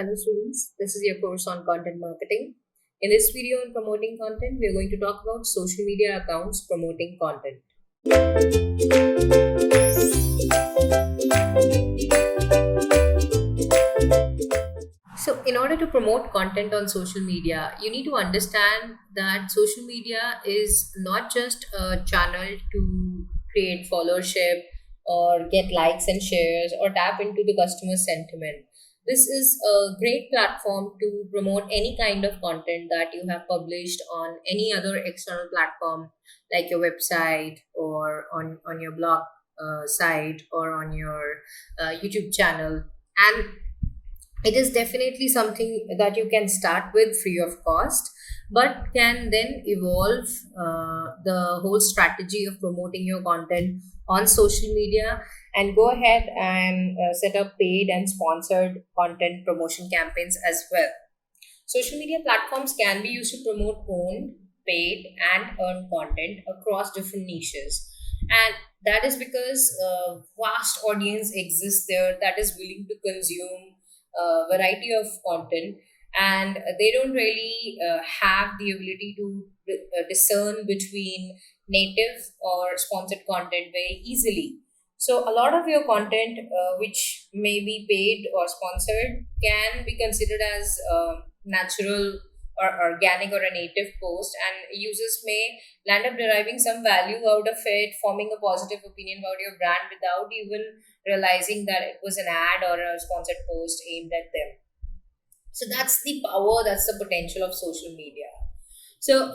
Hello students, this is your course on content marketing. In this video on promoting content, we are going to talk about social media accounts promoting content. So, in order to promote content on social media, you need to understand that social media is not just a channel to create followership or get likes and shares or tap into the customer sentiment. This is a great platform to promote any kind of content that you have published on any other external platform like your website or on your blog site or on your YouTube channel. And it is definitely something that you can start with free of cost, but can then evolve the whole strategy of promoting your content on social media and go ahead and set up paid and sponsored content promotion campaigns as well. Social media platforms can be used to promote owned, paid, and earned content across different niches. And that is because a vast audience exists there that is willing to consume a variety of content, and they don't really have the ability to discern between native or sponsored content very easily. So a lot of your content, which may be paid or sponsored, can be considered as natural or organic or a native post, and users may land up deriving some value out of it, forming a positive opinion about your brand without even realizing that it was an ad or a sponsored post aimed at them. So that's the power, that's the potential of social media. So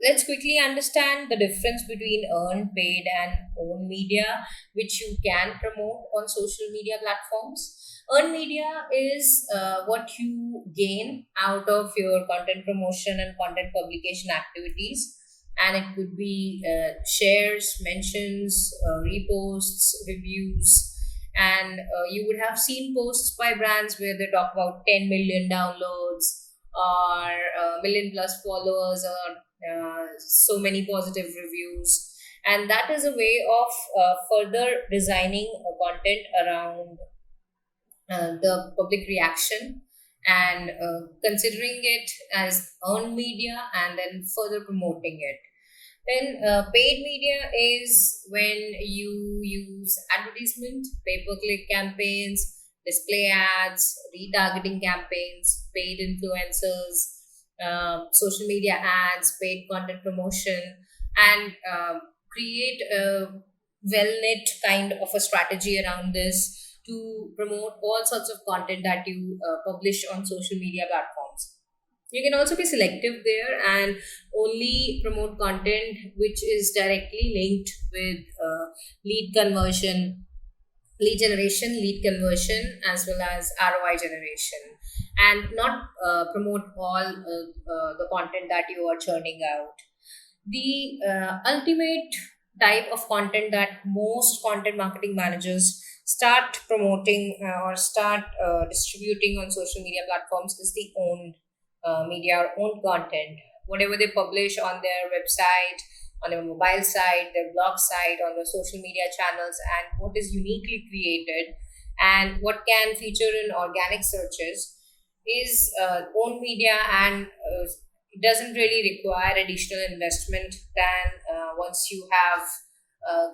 let's quickly understand the difference between earned, paid, and owned media, which you can promote on social media platforms. Earned media is what you gain out of your content promotion and content publication activities. And it could be shares, mentions, reposts, reviews. And you would have seen posts by brands where they talk about 10 million downloads or million plus followers or so many positive reviews. And that is a way of further designing content around the public reaction and considering it as earned media and then further promoting it. Then paid media is when you use advertisement, pay-per-click campaigns, display ads, retargeting campaigns, paid influencers, social media ads, paid content promotion, and create a well-knit kind of a strategy around this to promote all sorts of content that you publish on social media platforms. You can also be selective there and only promote content which is directly linked with lead conversion, lead generation, lead conversion, as well as ROI generation, and not promote all the content that you are churning out. The ultimate type of content that most content marketing managers start promoting or start distributing on social media platforms is the owned media or owned content. Whatever they publish on their website, on their mobile site, their blog site, on their social media channels, and what is uniquely created and what can feature in organic searches is owned media, and it doesn't really require additional investment than once you have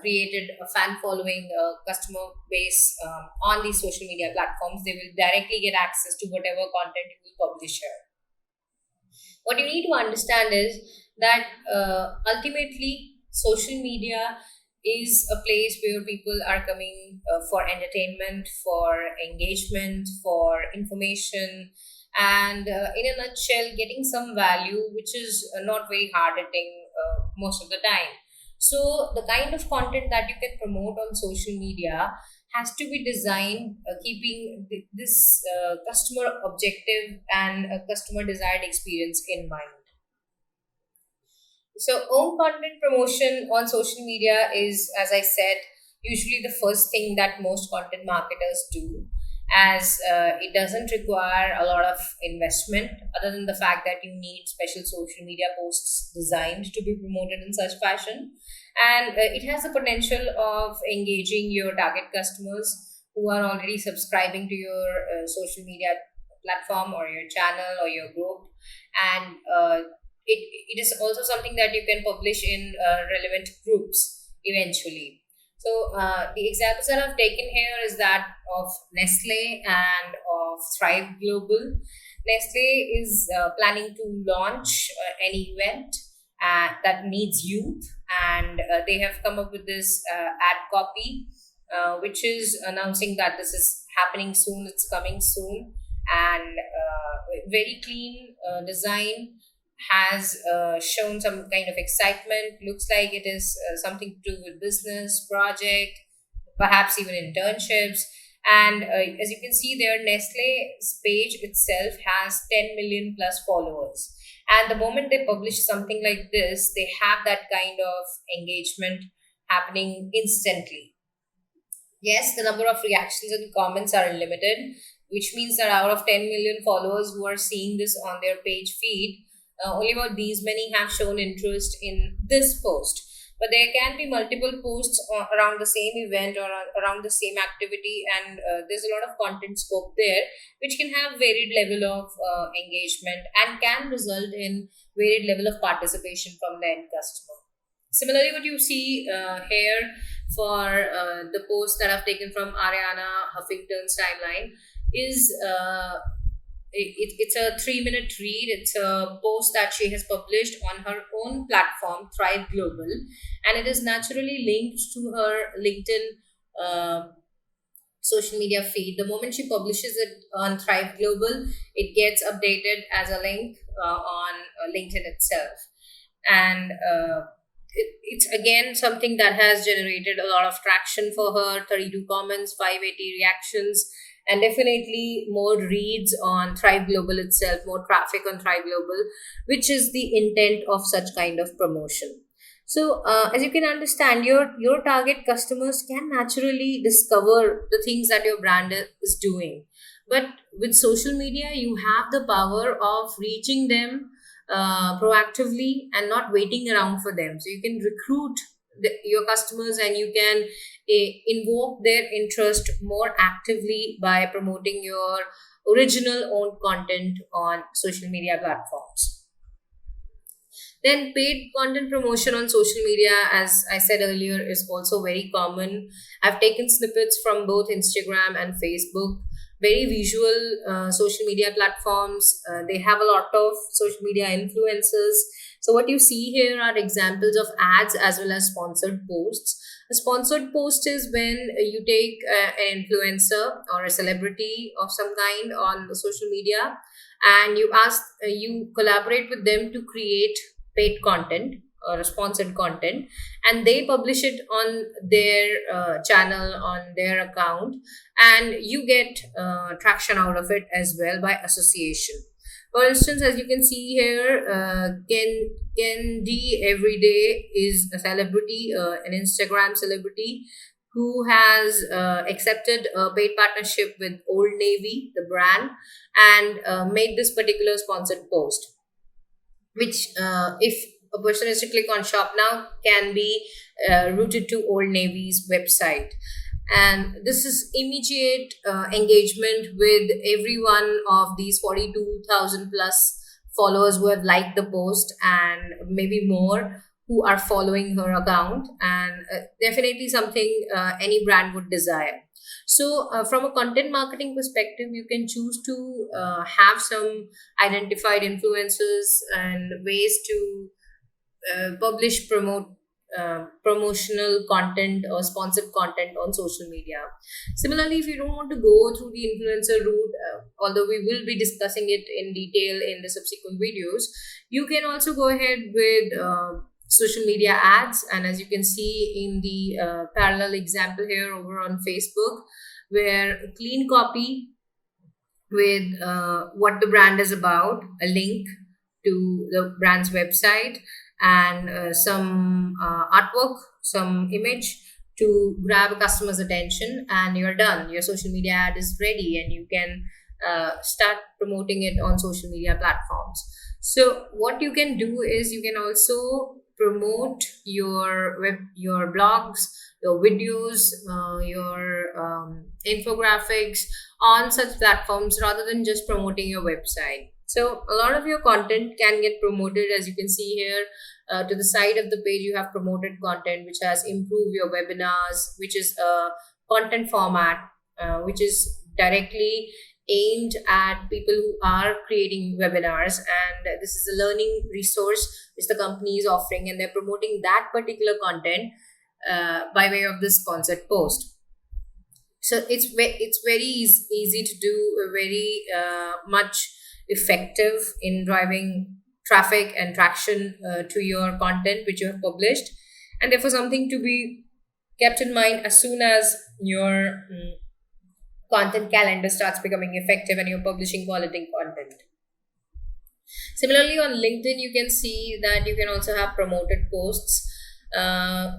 created a fan following, customer base on these social media platforms. They will directly get access to whatever content you will publish here. What you need to understand is that ultimately social media is a place where people are coming for entertainment, for engagement, for information, and in a nutshell getting some value which is not very hard hitting most of the time. So the kind of content that you can promote on social media has to be designed keeping this customer objective and a customer desired experience in mind. So, own content promotion on social media is, as I said, usually the first thing that most content marketers do, as it doesn't require a lot of investment, other than the fact that you need special social media posts designed to be promoted in such fashion. And it has the potential of engaging your target customers who are already subscribing to your social media platform or your channel or your group, and it is also something that you can publish in relevant groups eventually. So the examples that I've taken here is that of Nestle and of Thrive Global. Nestle is planning to launch an event that needs youth, and they have come up with this ad copy, which is announcing that this is happening soon, it's coming soon, and very clean design, has shown some kind of excitement. Looks like it is something to do with business, project, perhaps even internships. And as you can see there, Nestle's page itself has 10 million plus followers. And the moment they publish something like this, they have that kind of engagement happening instantly. Yes, the number of reactions and comments are limited, which means that out of 10 million followers who are seeing this on their page feed, only about these many have shown interest in this post. But there can be multiple posts around the same event or around the same activity, and there's a lot of content scope there, which can have varied level of engagement and can result in varied level of participation from the end customer. Similarly, what you see here for the post that I've taken from Ariana Huffington's timeline is it's a 3 minute read. It's a post that she has published on her own platform, Thrive Global, and it is naturally linked to her LinkedIn social media feed. The moment she publishes it on Thrive Global, it gets updated as a link on LinkedIn itself. And it's again something that has generated a lot of traction for her: 32 comments, 580 reactions, and definitely more reads on Thrive Global itself, more traffic on Thrive Global, which is the intent of such kind of promotion. So, as you can understand, your target customers can naturally discover the things that your brand is doing. But with social media, you have the power of reaching them proactively and not waiting around for them. So you can recruit your customers, and you can invoke their interest more actively by promoting your original owned content on social media platforms. Then paid content promotion on social media, as I said earlier, is also very common. I've taken snippets from both Instagram and Facebook. Very visual social media platforms. They have a lot of social media influencers. So what you see here are examples of ads as well as sponsored posts. A sponsored post is when you take an influencer or a celebrity of some kind on the social media, and you collaborate with them to create paid content or sponsored content, and they publish it on their channel, on their account, and you get traction out of it as well by association. For instance, as you can see here, Ken D Everyday is a celebrity, an Instagram celebrity who has accepted a paid partnership with Old Navy, the brand, and made this particular sponsored post, which if a person is to click on shop now, can be routed to Old Navy's website. And this is immediate engagement with every one of these 42,000 plus followers who have liked the post, and maybe more who are following her account, and definitely something any brand would desire. So, from a content marketing perspective, you can choose to have some identified influencers and ways to publish, promotional content or sponsored content on social media. Similarly, if you don't want to go through the influencer route, although we will be discussing it in detail in the subsequent videos, you can also go ahead with social media ads. And as you can see in the parallel example here over on Facebook, where clean copy with what the brand is about, a link to the brand's website, and some artwork, some image to grab a customer's attention, and you're done. Your social media ad is ready, and you can start promoting it on social media platforms. So what you can do is you can also promote your your blogs, your videos, your infographics on such platforms rather than just promoting your website. So a lot of your content can get promoted, as you can see here. To the side of the page, you have promoted content, which has improved your webinars, which is a content format, which is directly aimed at people who are creating webinars, and this is a learning resource which the company is offering, and they're promoting that particular content by way of this sponsored post. So it's very easy to do, very much effective in driving traffic and traction to your content which you have published, and therefore something to be kept in mind as soon as your content calendar starts becoming effective and you're publishing quality content. Similarly, on LinkedIn, you can see that you can also have promoted posts. Here,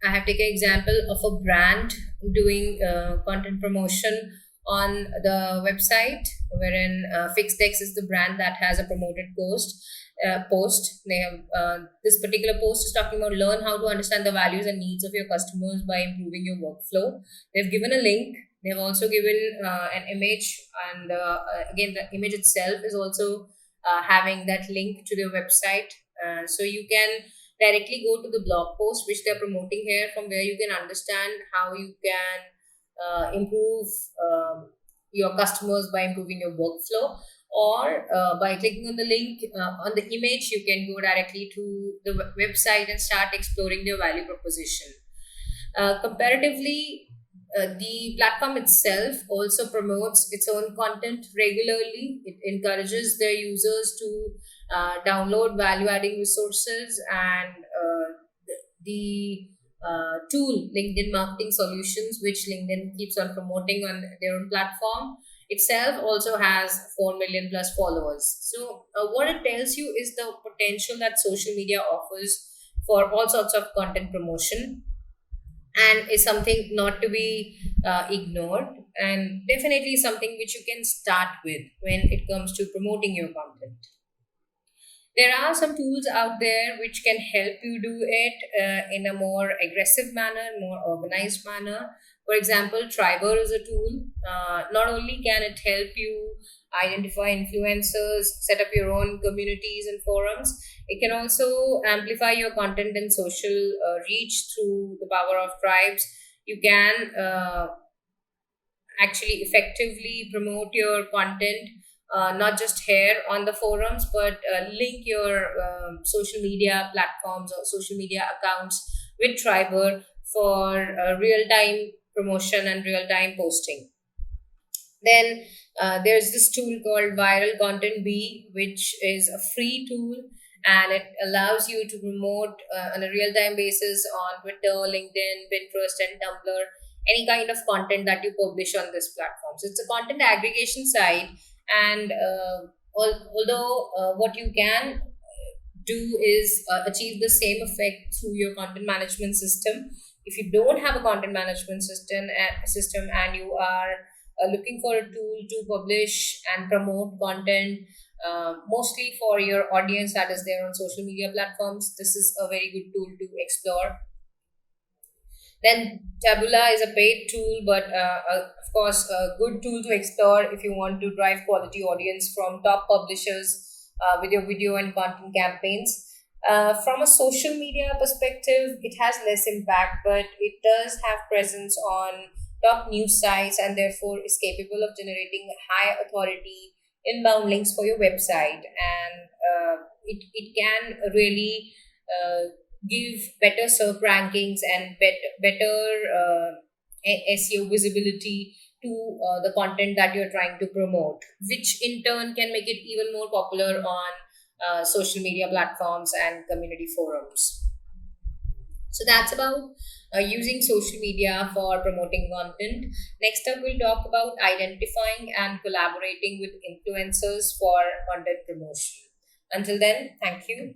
I have taken example of a brand doing content promotion on the website, wherein Fixtex is the brand that has a promoted post. They have this particular post is talking about learn how to understand the values and needs of your customers by improving your workflow. They've given a link. They've also given an image, and again, the image itself is also having that link to their website. So you can directly go to the blog post which they're promoting here, from where you can understand how you can improve your customers by improving your workflow, or by clicking on the link on the image, you can go directly to the website and start exploring their value proposition. Comparatively, the platform itself also promotes its own content regularly. It encourages their users to download value adding resources, and the tool LinkedIn Marketing Solutions, which LinkedIn keeps on promoting on their own platform, itself also has 4 million plus followers. So, what it tells you is the potential that social media offers for all sorts of content promotion, and is something not to be ignored, and definitely something which you can start with when it comes to promoting your content. There are some tools out there which can help you do it in a more aggressive manner, more organized manner. For example, Triber is a tool. Not only can it help you identify influencers, set up your own communities and forums, it can also amplify your content and social reach through the power of tribes. You can actually effectively promote your content, not just here on the forums, but link your social media platforms or social media accounts with Triber for real time promotion and real time posting. Then there's this tool called Viral Content B, which is a free tool, and it allows you to promote on a real time basis on Twitter, LinkedIn, Pinterest, and Tumblr any kind of content that you publish on this platform. So it's a content aggregation site, and although what you can do is achieve the same effect through your content management system. If you don't have a content management system and you are looking for a tool to publish and promote content, mostly for your audience that is there on social media platforms, this is a very good tool to explore. Then Tabula is a paid tool, but of course, a good tool to explore if you want to drive quality audience from top publishers with your video and content campaigns. From a social media perspective, it has less impact, but it does have presence on top news sites, and therefore is capable of generating high authority inbound links for your website. And it can really give better SERP rankings and better SEO visibility to the content that you're trying to promote, which in turn can make it even more popular on social media platforms and community forums. So that's about using social media for promoting content. Next up, we'll talk about identifying and collaborating with influencers for content promotion. Until then, thank you.